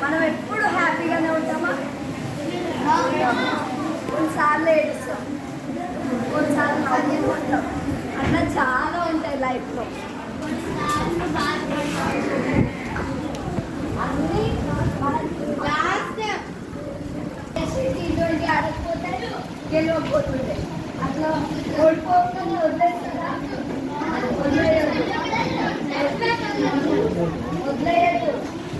మనం ఎప్పుడు హ్యాపీగానే ఉంటామా? కొన్నిసార్లు ఏడుస్తాం, కొన్నిసార్లు నవ్వుకుంటాం. అట్లా చాలా ఉంటాయి లైఫ్లో. అన్నీ T20 ఆడకపోతే గెలవకపోతుండే. అట్లా ఓడిపోకుండా వదిలేస్తారా? వదిలేయద్దు.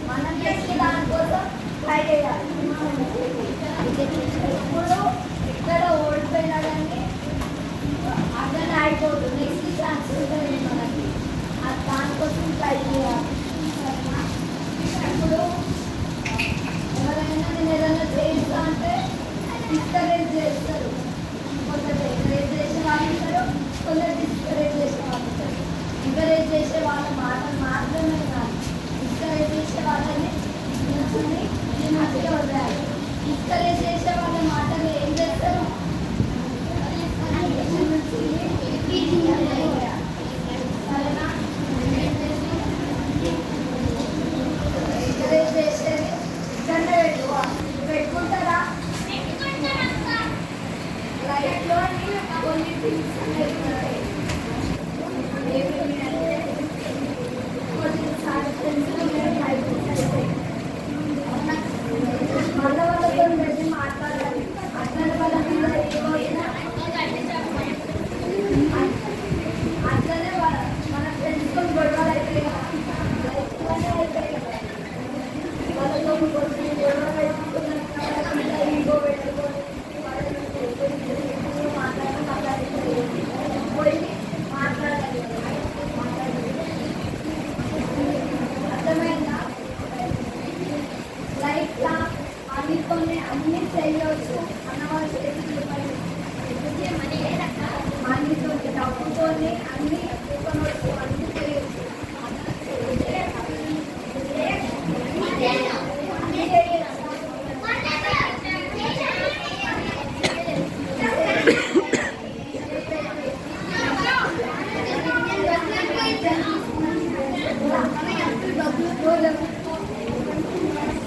మనం చేసే దానికోసం ట్రై చేయాలి. ఇప్పుడు ఇక్కడ ఓడిపోయినా కానీ అట్లనే అయిపోతుంది. నెక్స్ట్ ఛాన్స్ ఉంటుంది మనకి. దానికోసం ట్రై చేయాలి. ఇప్పుడు ఎవరైనా నేను ఏదైనా చేస్తా అంటే డిస్కరేజ్ చేస్తారు. కొందరు ఎంకరేజ్ చేసే వాళ్ళు ఉంటారు, కొందరు డిస్కరేజ్ చేసే వాళ్ళు ఉంటారు. ఎంకరేజ్ చేసే వాళ్ళ మాటలు మాత్రమే కాదు, డిస్కరేజ్ చేసే వాళ్ళని నిల్చుని మంచిగా వదిలేయాలి. డిస్కరేజ్ చేసే వాళ్ళ మాటలు ఏం చేస్తారు? సరేనా? ఎంకరేజ్ చేసేది ఇక్కడనే పెట్టుకుంటారా? లైఫ్లో కొన్ని థింగ్స్ అనేవి కొన్నిసార్లు మళ్ళీ వాళ్ళతో వెళ్ళి మాట్లాడాలి. అట్లనే వాళ్ళ మీద అట్లనే మన ఫ్రెండ్స్తో గొడవలు అయితే లైఫ్లోనే అవుతాయి కదా. వాళ్ళతో కొన్ని గొడవలు పెట్టుకున్న ఇంకో పెట్టుకొని పోయి మాట్లాడాలి. అర్థమైందా? లైఫ్లో అన్నిటితోనే అన్నీ చేయవచ్చు అన్నవాళ్ళు చేసి అన్నితో డబ్బుతోనే అన్ని కొనవచ్చు, అన్ని చేయవచ్చు.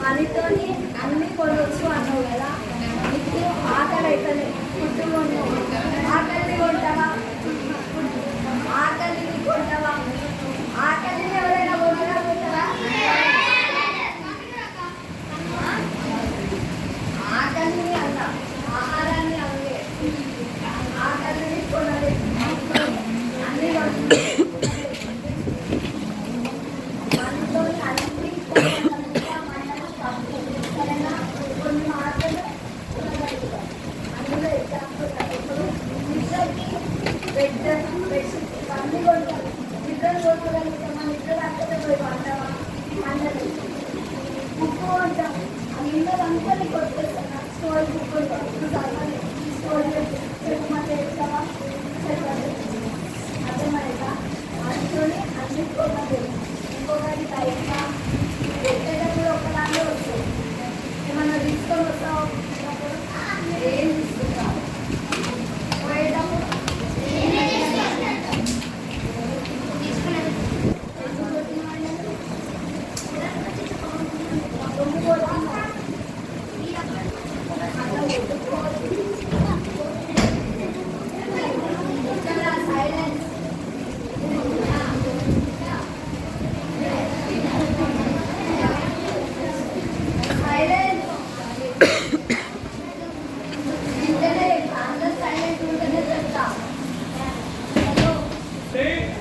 మనతోని అన్ని కొనవచ్చు అన్నావు కదా. నీకు ఆకలి అవుతుంది, ఫుడ్ కొన్నావు. ఆకలిని కొంటావా? ఆకలిని కొంటావా? ఆకలిని ఎవరైనా కొనగలుగుతారా? ఆకలిని అన్న ఆహారాన్ని అవ్వే ఆకలిని కొనలేదు. అన్ని మనతో అన్ని కొన్ని మాటలు కొనగలుగుతాం. అందులో ఎగ్జాంపుల్ ఇప్పుడు నిద్రకి బెడ్షీట్ అన్ని కొంటారు. నిద్రను కొనగలుగుతాం. మన నిద్ర రాకపోతే పోయి పంటామా? పండదు. బుక్ కొంటాం. ఆ నిన్నదంతా నీకు వచ్చేస్తాను. స్టోరీ బుక్ కొంటాం. చదవాలి. స్టోరీ చెప్పమంటే చెప్తావా? చెప్పండి. అర్థమైందా? అందులోనే అన్ని కొనలేదు. ఇంకొకటి టైంగా పెట్టేటప్పుడు ఒకదాన్ని వస్తుంది. ఏమన్నా తీసుకొని వస్తావు? ఏం తీసుకుంటావు? పోయేటప్పుడు సైలెన్స్.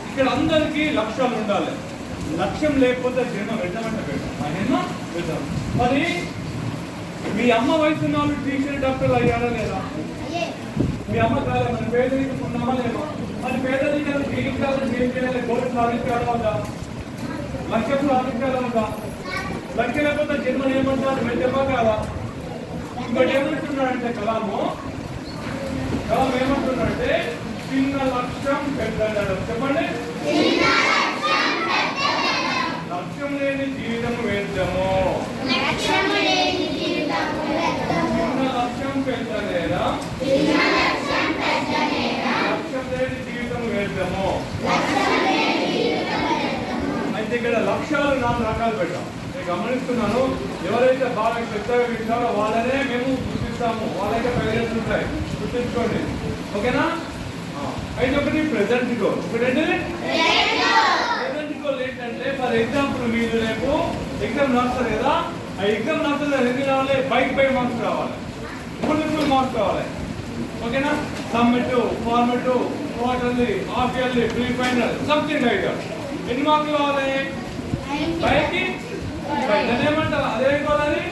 ఇక్కడ అందరికీ లక్ష్యాలు ఉండాలి. లక్ష్యం లేకపోతే జన్మ పెట్టమంటే పెట్టాం. మరి మీ అమ్మ వయసు వాళ్ళు టీచర్ డాక్టర్లు అయ్యారా లేదా? మీ అమ్మ కాలే. మన పేదరికం ఉన్నామా లేదా? మన పేదరికం జీవితాలను ఏం చేయాలి? గోల్ సాధించాలా ఉందా? లక్ష్యం సాధించాలా ఉందా? లక్ష్యం లేకపోతే జన్మలు ఏమంటారు? వెళ్ళమా కాదా? ఇంకోటి ఏమంటున్నాడంటే కలాము ఏమంటున్నాడంటే చిన్న లక్ష్యం పెద్ద చెప్పండి. లక్ష్యం లేని జీవితం వ్యర్థము. చిన్న లక్ష్యం పెద్ద లేదా? లక్ష్యం లేని జీవితం వ్యర్థము. అయితే ఇక్కడ లక్ష్యాలు 4 రకాలు పెట్టాం. గమనిస్తున్నాను, ఎవరైతే బాగా శ్రద్ధగా వింటారో వాళ్ళనే మేము గుర్తిస్తాము, వాళ్ళైతే పేరెంట్స్ ఉంటాయి, గుర్తించుకోండి. ఓకేనా? అయితే ఒకటి ప్రెజెంట్ గోల్. ఒకటంటే ప్రెజెంట్ గోల్ ఏంటంటే, ఫర్ ఎగ్జాంపుల్ మీరు రేపు ఎగ్జామ్ రాస్తారు కదా, ఆ ఎగ్జామ్ రాస్తే ఎన్ని రావాలి? బై మార్క్స్ రావాలి, ఫుల్ మార్క్స్ రావాలి. ఓకేనా? Summit, format, quarterly, half yearly, pre final, something like that. ఎన్ని మార్కులు కావాలి? బైకి దాన్ని ఏమంటారు? అదే గోల్ అది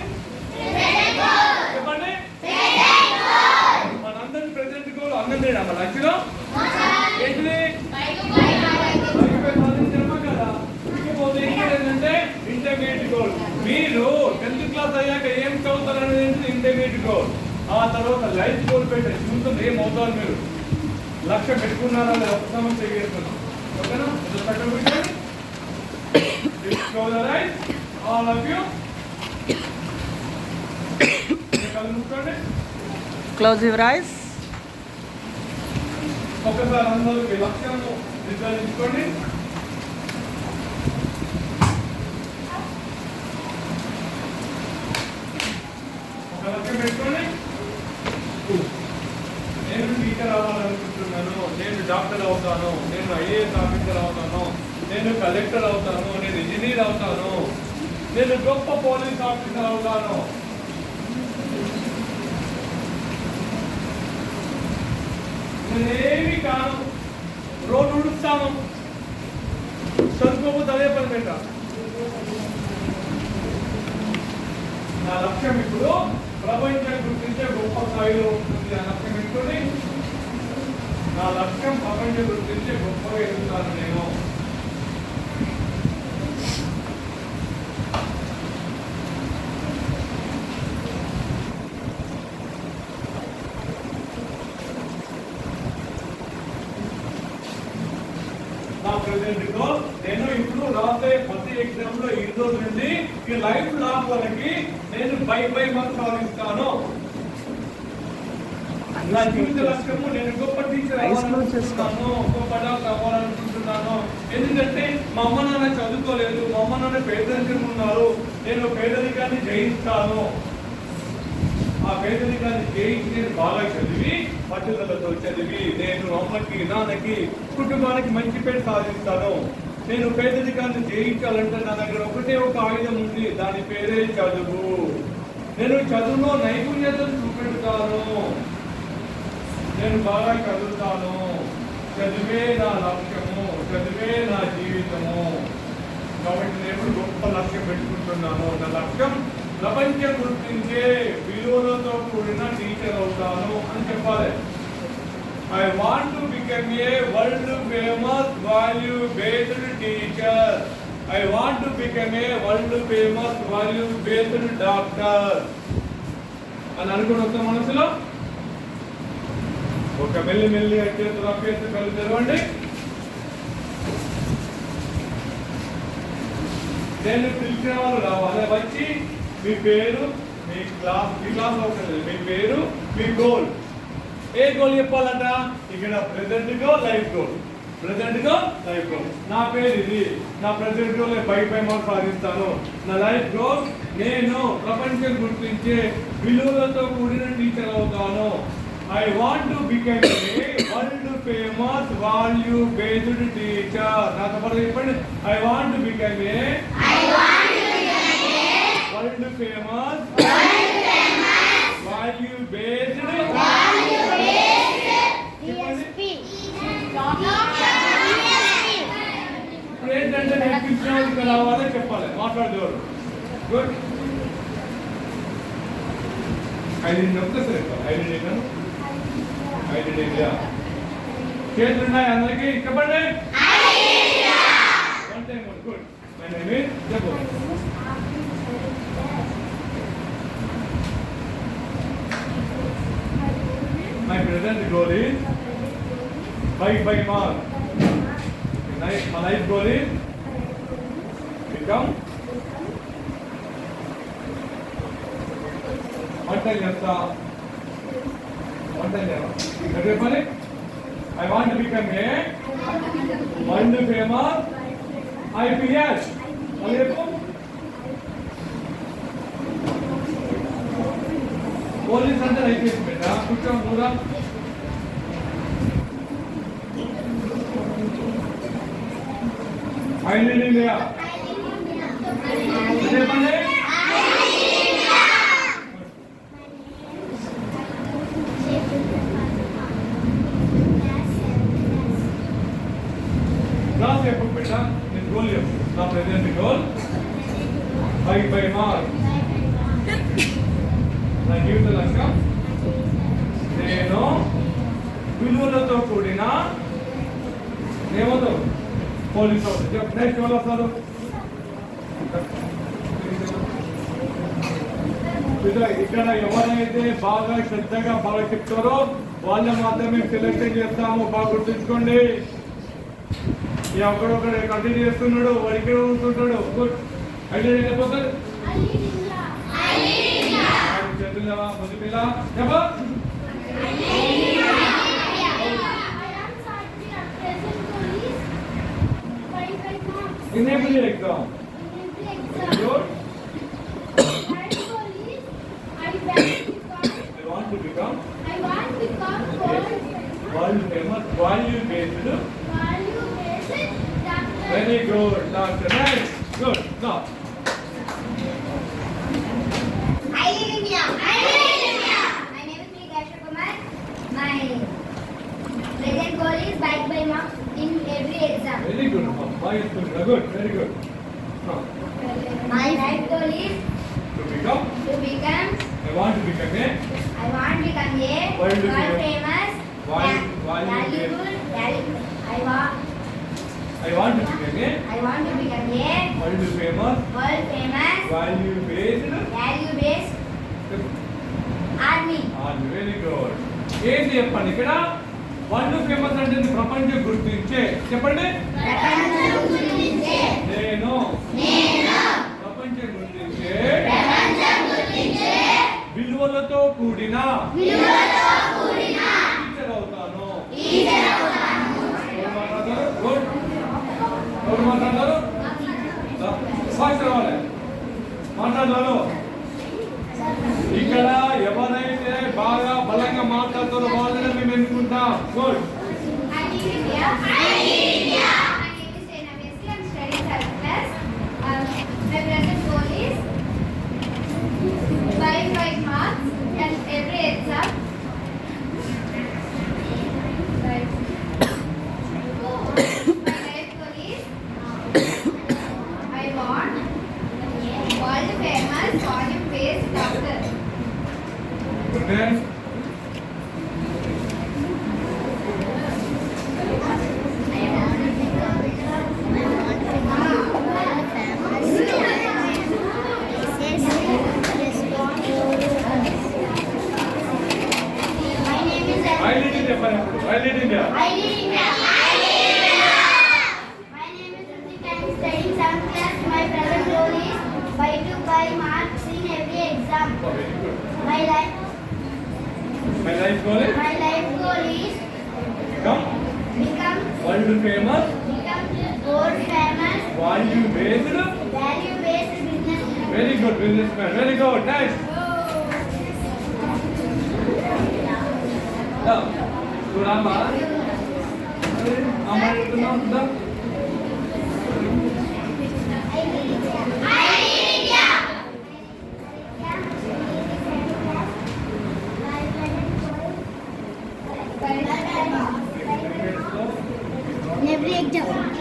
చెప్పండి. మనందరి ప్రెజెంట్ గోల్ అందరినీ మన లక్ష్యం ఏంటిది? సాధించడమా కదా. ఇకపోతే ఏంటంటే ఇంటర్మీడియట్ గోల్. మీరు 10th క్లాస్ అయ్యాక ఏం చదువుతారు అనేది ఇంటర్మీడియట్ గోల్. ఆ తర్వాత లైఫ్ గోల్ పెట్టే చూస్తుంది ఏమవుతారు, మీరు లక్ష్యం పెట్టుకున్నారా లేదా ఒక సమస్య చేస్తున్నాం. ఓకేనా? All of you close your eyes. ఒకసారి అందరికి లక్ష్యము నిర్ధారించుకోండి. ఒక లక్ష్యం పెట్టుకోండి. నేను టీచర్ అవ్వాలనుకుంటున్నాను, నేను డాక్టర్ అవుతాను, నేను ఐఏఎస్ ఆఫీసర్ అవుతాను, నేను కలెక్టర్ అవుతాను, నేను ఇంజనీర్ అవుతాను, నేను గొప్ప పోలీస్ ఆఫీసర్ అవుతాను. నేనేమి కాను, రోడ్డు ఉడుస్తాను, చదువుకోకపోతే అదే పని పెట్ట. నా లక్ష్యం ఇప్పుడు ప్రపంచం గుర్తించే గొప్ప స్థాయిలో ఉంటుంది. ఆ లక్ష్యం పెట్టుకొని నా లక్ష్యం ప్రపంచం గుర్తించే గొప్పగా ఎదుగుతాను నేను. నా ప్రెజెంట్ గోల్, నేను ఇప్పుడు రాసే ప్రతి ఎగ్జామ్ లో ఈ రోజు నుండి ఈ లైఫ్ లాంగ్ వరకు నేను బై మార్క్స్ సాధిస్తాను. నా జీవిత లక్ష్యము నేను గొప్ప టీచర్ అవ్వాలనుకుంటున్నాను, గొప్ప డాక్టర్ అవ్వాలనుకుంటున్నాను. ఎందుకంటే మా అమ్మ నాన్న చదువుకోలేదు, మా అమ్మ నాన్న పేదరికం ఉన్నారు, నేను పేదరికాన్ని జయిస్తాను. ఆ పేదరికాన్ని జయించి నేను బాగా చదివి పట్టుదలతో చదివి నేను అమ్మకి నాన్నకి కుటుంబానికి మంచి పేరు సాధిస్తాను. నేను పేదరికాన్ని జయించాలంటే నా దగ్గర ఒకటే ఒక ఆయుధం ఉంది, దాని పేరే చదువు. నేను చదువులో నైపుణ్యతను చూపెడతాను, నేను బాగా చదువుతాను. చదివే నా లక్ష్యము, చదివే నా జీవితము. కాబట్టి నేను గొప్ప లక్ష్యం పెట్టుకుంటున్నాను. నా లక్ష్యం ప్రపంచం గుర్తించే విలువలతో కూడిన టీచర్ అవుతాను అని చెప్పాలి. I want to become a world famous value based teacher. I want to become a world famous value based doctor. అని అనుకుని వస్తాం మనసులో. ఒక మెల్లి చేతులు అప్పేసి కళ్ళు తెరవండి. నేను పిలిచిన వాళ్ళు రావాలి, వచ్చి మీ పేరు, మీ క్లాస్ అవుతుంది, మీ పేరు, మీ గోల్. ఏ గోల్ చెప్పాలంట? ఇక్కడ present goal, life goal. Present goal, life goal. నా పేరు ఇది, నా ప్రెజెంట్ గోల్ బై మార్క్స్ సాధిస్తాను. నా లైఫ్ గోల్ నేను ప్రపంచం గుర్తించే విలువలతో కూడిన టీచర్ అవుతాను. I want to become a world famous value based teacher. నాతో పాటు చెప్పండి. I want to become a world famous value based ఇప్పుడు ఏంటంటే నేర్పించిన రావాలని చెప్పాలి, మాట్లాడేవారు. గుడ్. ఐడెంటిటీ ఒక్కసారి ఐడెంటిటీ చేతులు ఉన్నాయి అందరికీ, చెప్పండి. గుడ్. మై నేమ్ ఇస్ చెప్పు. My present goal is by mark. My life goal is become I want to become a world famous IPS. Police అంటే అయిపోయింది బిడ్డ. కూర్చో నువ్వురా. I live in India. చెప్పండి. క్లాస్ చెప్పు బిడ్డ. నేను గోల్ చెప్పు. నా ప్రెజెంట్ గోల్ బై మార్క్. నా జీవిత లక్ష్యం నేను విలువలతో కూడిన ఏమవుతావు పోలీస్ అవుతుంది. నెక్స్ట్ వాళ్ళు వస్తారు. ఇక్కడ ఎవరైతే బాగా శ్రద్ధగా బాగా చెప్తారో వాళ్ళు మాత్రమే సెలెక్ట్ చేస్తాము. బాగా గుర్తుంచుకోండి. ఈ ఒక్కడొక్కడే కంటిన్యూ చేస్తున్నాడు, వాడికి ఉంటుంటాడు. గుడ్. అయితే వెళ్ళిపోతాడు. చదువులేవా ముందు పిల్ల చెప్పా. In every exam. Good. I want to become world famous value based. Very good. Doctor. Nice. Good. Now. I live in India. My name is Prakash Kumar. My present goal is backed by marks in every exam. Very good. Why is good? Very good. Now. My life goal is To become. I want to become a. World famous. Valuable. I I want to become a. want to become a World famous. Value based. army. Very good. ఏంటి చెప్పండి ఇక్కడ world famous అంటే ప్రపంచం గుర్తించే చెప్పండి. నేను ప్రపంచం గుర్తించే విలువలతో కూడిన టీచర్ అవుతాను. ఎవరు మాట్లాడతారు? గుడ్. ఎవరు మాట్లాడతారు? ఫాస్ట్ రావాలి మాట్లాడతారు. ఇక్కడ ఎవరైతే బాగా బలంగా మాట్లాడుతారో వాళ్ళని మేము ఎన్నుకుంటాం. Good. My name is Rena Wesley. I'm studying third class. My present goal is 5 marks in every exam. My life goal is I want world famous volume based doctor. Okay. I live in India. My name is Ritik. I'm studying 7th class. My present goal is 5 to 5 marks in every exam. Oh, very good. My life goal is become world famous world famous value based. businessman. Very good businessman. Very good. Nice. చూడమ్మా అమ్మ చెప్తున్నా. Every exam.